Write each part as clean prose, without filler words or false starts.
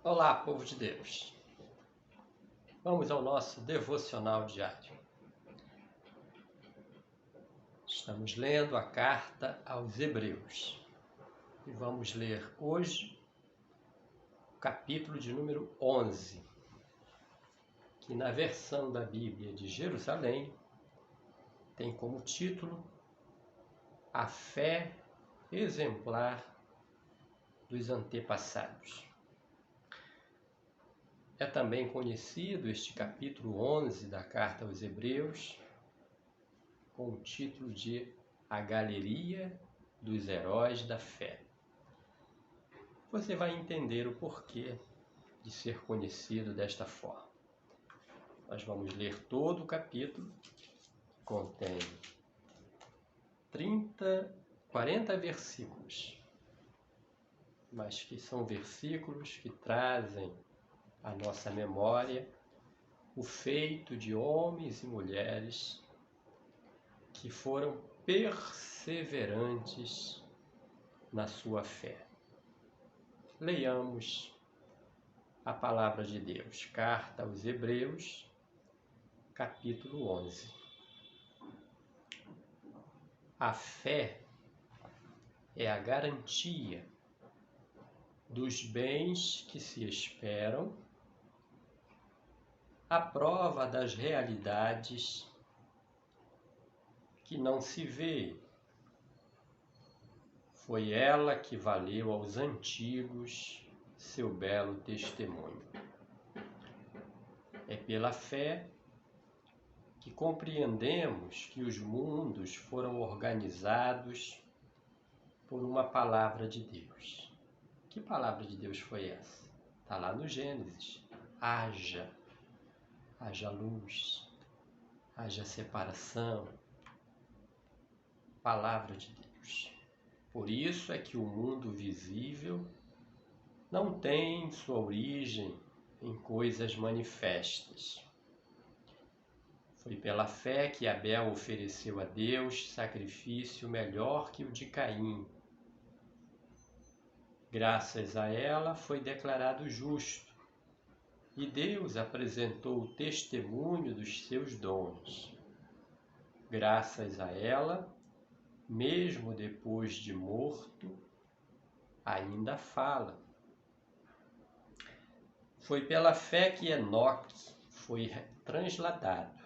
Olá, povo de Deus! Vamos ao nosso devocional diário. Estamos lendo a carta aos Hebreus e vamos ler hoje o capítulo de número 11, que na versão da Bíblia de Jerusalém tem como título A Fé Exemplar dos Antepassados. É também conhecido este capítulo 11 da Carta aos Hebreus com o título de A Galeria dos Heróis da Fé. Você vai entender o porquê de ser conhecido desta forma. Nós vamos ler todo o capítulo, que contém 40 versículos, mas que são versículos que trazem à nossa memória o feito de homens e mulheres que foram perseverantes na sua fé. Leiamos a palavra de Deus, Carta aos Hebreus, capítulo 11. A fé é a garantia dos bens que se esperam, a prova das realidades que não se vê. Foi ela que valeu aos antigos seu belo testemunho. É pela fé que compreendemos que os mundos foram organizados por uma palavra de Deus. Que palavra de Deus foi essa? Está lá no Gênesis. Haja luz, haja separação. Palavra de Deus. Por isso é que o mundo visível não tem sua origem em coisas manifestas. Foi pela fé que Abel ofereceu a Deus sacrifício melhor que o de Caim. Graças a ela foi declarado justo, e Deus apresentou o testemunho dos seus dons. Graças a ela, mesmo depois de morto, ainda fala. Foi pela fé que Enoque foi transladado.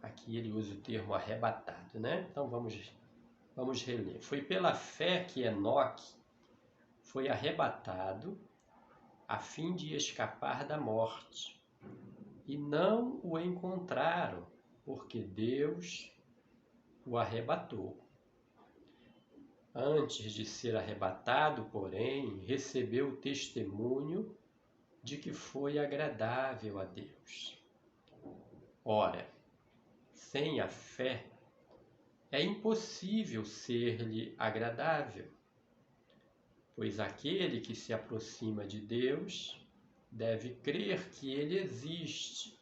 Aqui ele usa o termo arrebatado, né? Então vamos reler. Foi pela fé que Enoque foi arrebatado a fim de escapar da morte. E não o encontraram, porque Deus o arrebatou. Antes de ser arrebatado, porém, recebeu o testemunho de que foi agradável a Deus. Ora, sem a fé, é impossível ser-lhe agradável, pois aquele que se aproxima de Deus deve crer que Ele existe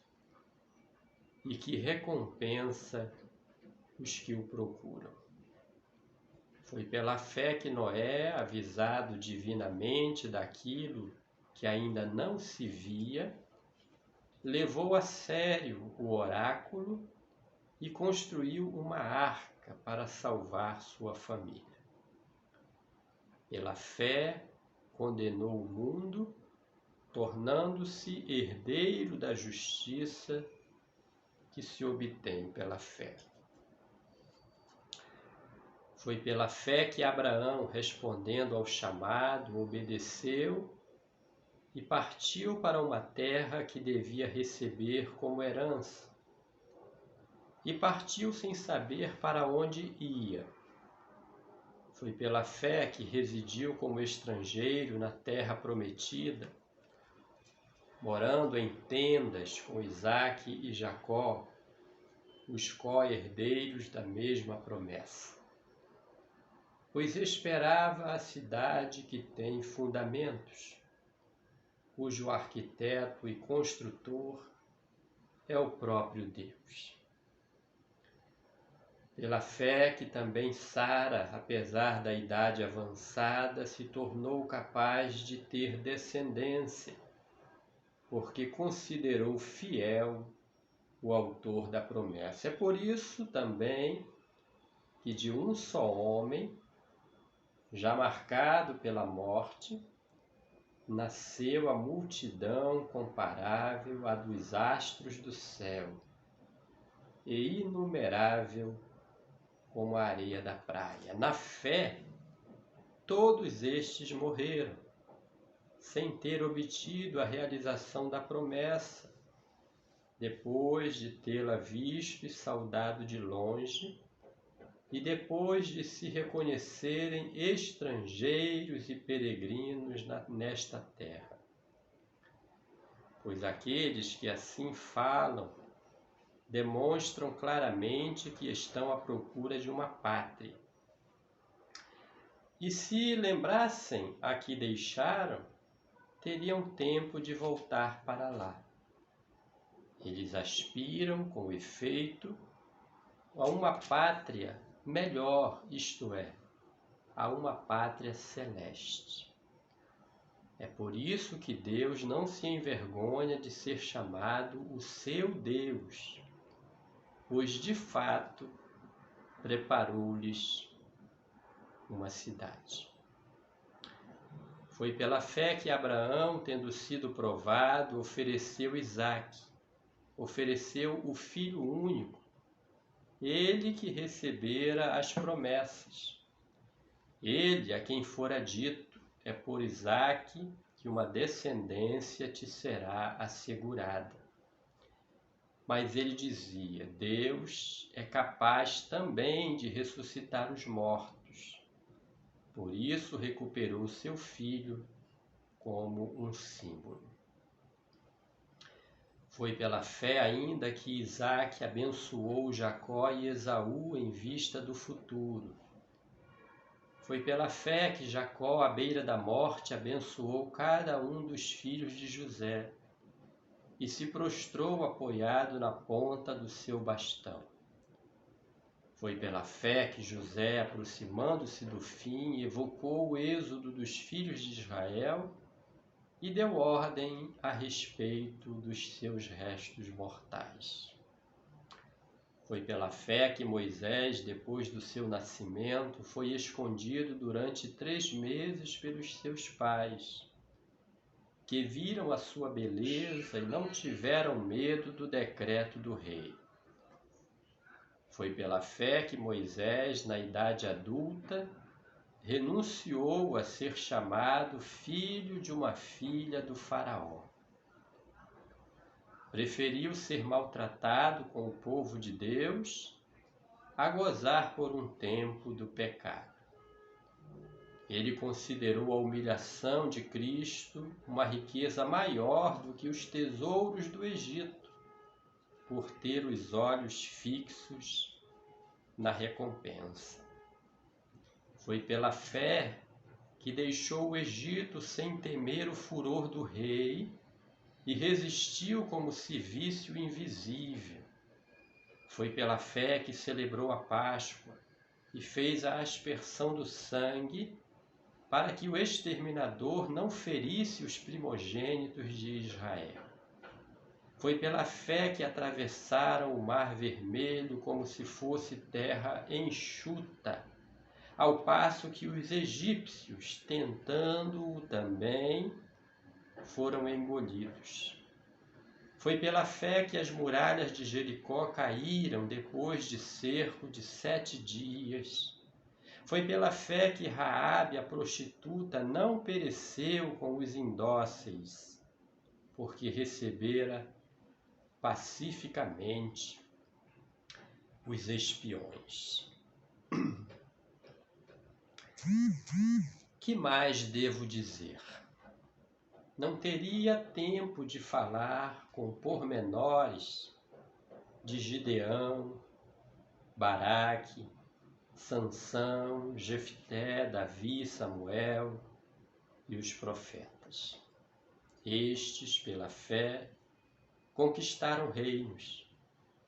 e que recompensa os que o procuram. Foi pela fé que Noé, avisado divinamente daquilo que ainda não se via, levou a sério o oráculo e construiu uma arca para salvar sua família. Pela fé, condenou o mundo, tornando-se herdeiro da justiça que se obtém pela fé. Foi pela fé que Abraão, respondendo ao chamado, obedeceu e partiu para uma terra que devia receber como herança. E partiu sem saber para onde ia. Foi pela fé que residiu como estrangeiro na terra prometida, morando em tendas com Isaque e Jacó, os co-herdeiros da mesma promessa. Pois esperava a cidade que tem fundamentos, cujo arquiteto e construtor é o próprio Deus. Pela fé que também Sara, apesar da idade avançada, se tornou capaz de ter descendência, porque considerou fiel o autor da promessa. É por isso também que de um só homem, já marcado pela morte, nasceu a multidão comparável à dos astros do céu e inumerável como a areia da praia. Na fé, todos estes morreram, sem ter obtido a realização da promessa, depois de tê-la visto e saudado de longe, e depois de se reconhecerem estrangeiros e peregrinos nesta terra. Pois aqueles que assim falam demonstram claramente que estão à procura de uma pátria. E se lembrassem a que deixaram, teriam tempo de voltar para lá. Eles aspiram, com efeito, a uma pátria melhor, isto é, a uma pátria celeste. É por isso que Deus não se envergonha de ser chamado o seu Deus, pois de fato preparou-lhes uma cidade. Foi pela fé que Abraão, tendo sido provado, ofereceu Isaque, ofereceu o filho único, ele que recebera as promessas. Ele, a quem fora dito, é por Isaque que uma descendência te será assegurada. Mas ele dizia: Deus é capaz também de ressuscitar os mortos. Por isso recuperou seu filho como um símbolo. Foi pela fé ainda que Isaque abençoou Jacó e Esaú em vista do futuro. Foi pela fé que Jacó, à beira da morte, abençoou cada um dos filhos de José e se prostrou apoiado na ponta do seu bastão. Foi pela fé que José, aproximando-se do fim, evocou o êxodo dos filhos de Israel e deu ordem a respeito dos seus restos mortais. Foi pela fé que Moisés, depois do seu nascimento, foi escondido durante 3 meses pelos seus pais, que viram a sua beleza e não tiveram medo do decreto do rei. Foi pela fé que Moisés, na idade adulta, renunciou a ser chamado filho de uma filha do faraó. Preferiu ser maltratado com o povo de Deus a gozar por um tempo do pecado. Ele considerou a humilhação de Cristo uma riqueza maior do que os tesouros do Egito, por ter os olhos fixos na recompensa. Foi pela fé que deixou o Egito sem temer o furor do rei e resistiu como se visse o invisível. Foi pela fé que celebrou a Páscoa e fez a aspersão do sangue para que o exterminador não ferisse os primogênitos de Israel. Foi pela fé que atravessaram o Mar Vermelho como se fosse terra enxuta, ao passo que os egípcios, tentando-o também, foram engolidos. Foi pela fé que as muralhas de Jericó caíram depois de cerco de 7 dias. Foi pela fé que Raabe, a prostituta, não pereceu com os indóceis, porque recebera pacificamente os espiões. Que mais devo dizer? Não teria tempo de falar com pormenores de Gideão, Baraque, Sansão, Jefté, Davi, Samuel e os profetas. Estes, pela fé, conquistaram reinos,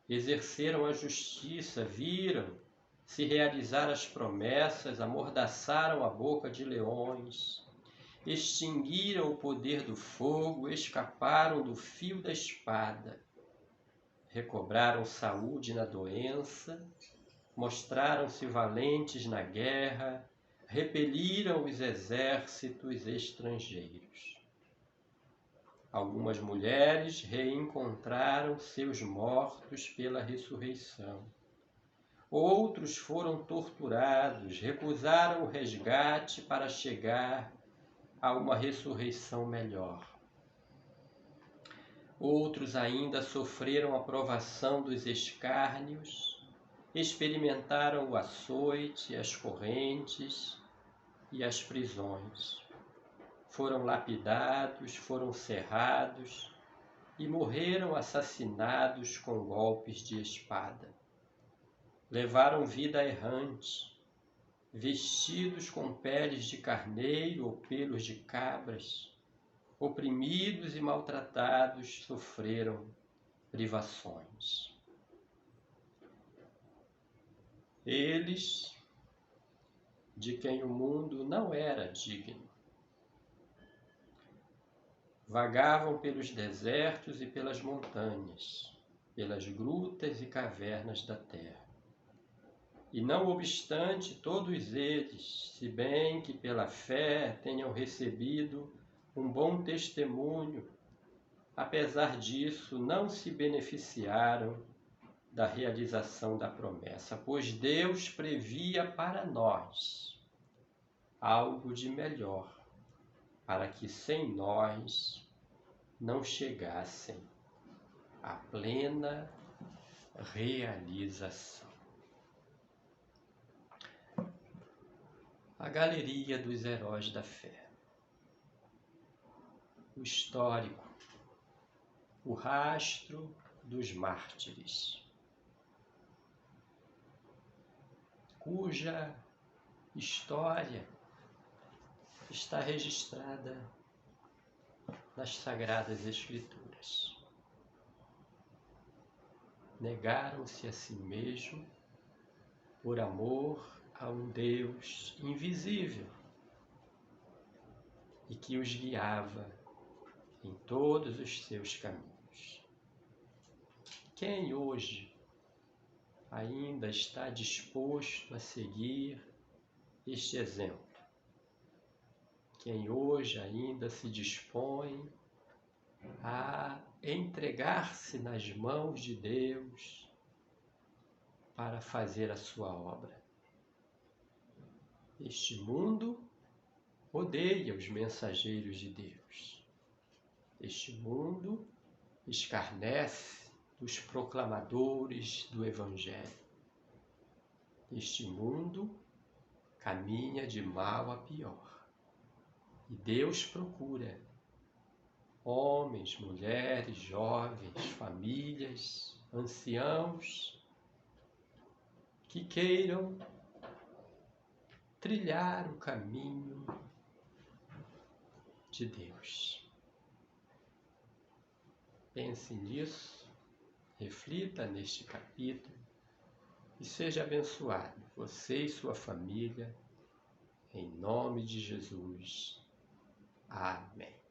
exerceram a justiça, viram se realizar as promessas, amordaçaram a boca de leões, extinguiram o poder do fogo, escaparam do fio da espada, recobraram saúde na doença, mostraram-se valentes na guerra, repeliram os exércitos estrangeiros. Algumas mulheres reencontraram seus mortos pela ressurreição. Outros foram torturados, recusaram o resgate para chegar a uma ressurreição melhor. Outros ainda sofreram a provação dos escárnios, experimentaram o açoite, as correntes e as prisões. Foram lapidados, foram serrados e morreram assassinados com golpes de espada. Levaram vida errante, vestidos com peles de carneiro ou pelos de cabras, oprimidos e maltratados, sofreram privações. Eles, de quem o mundo não era digno, vagavam pelos desertos e pelas montanhas, pelas grutas e cavernas da terra. E não obstante todos eles, se bem que pela fé tenham recebido um bom testemunho, apesar disso não se beneficiaram da realização da promessa, pois Deus previa para nós algo de melhor, para que sem nós não chegassem à plena realização. A galeria dos heróis da fé. O histórico, o rastro dos mártires, cuja história está registrada nas Sagradas Escrituras. Negaram-se a si mesmo por amor a um Deus invisível e que os guiava em todos os seus caminhos. Quem hoje ainda está disposto a seguir este exemplo? Quem hoje ainda se dispõe a entregar-se nas mãos de Deus para fazer a sua obra? Este mundo odeia os mensageiros de Deus. Este mundo escarnece dos proclamadores do Evangelho. Este mundo caminha de mal a pior. E Deus procura homens, mulheres, jovens, famílias, anciãos, que queiram trilhar o caminho de Deus. Pense nisso, reflita neste capítulo e seja abençoado, você e sua família, em nome de Jesus. Amém.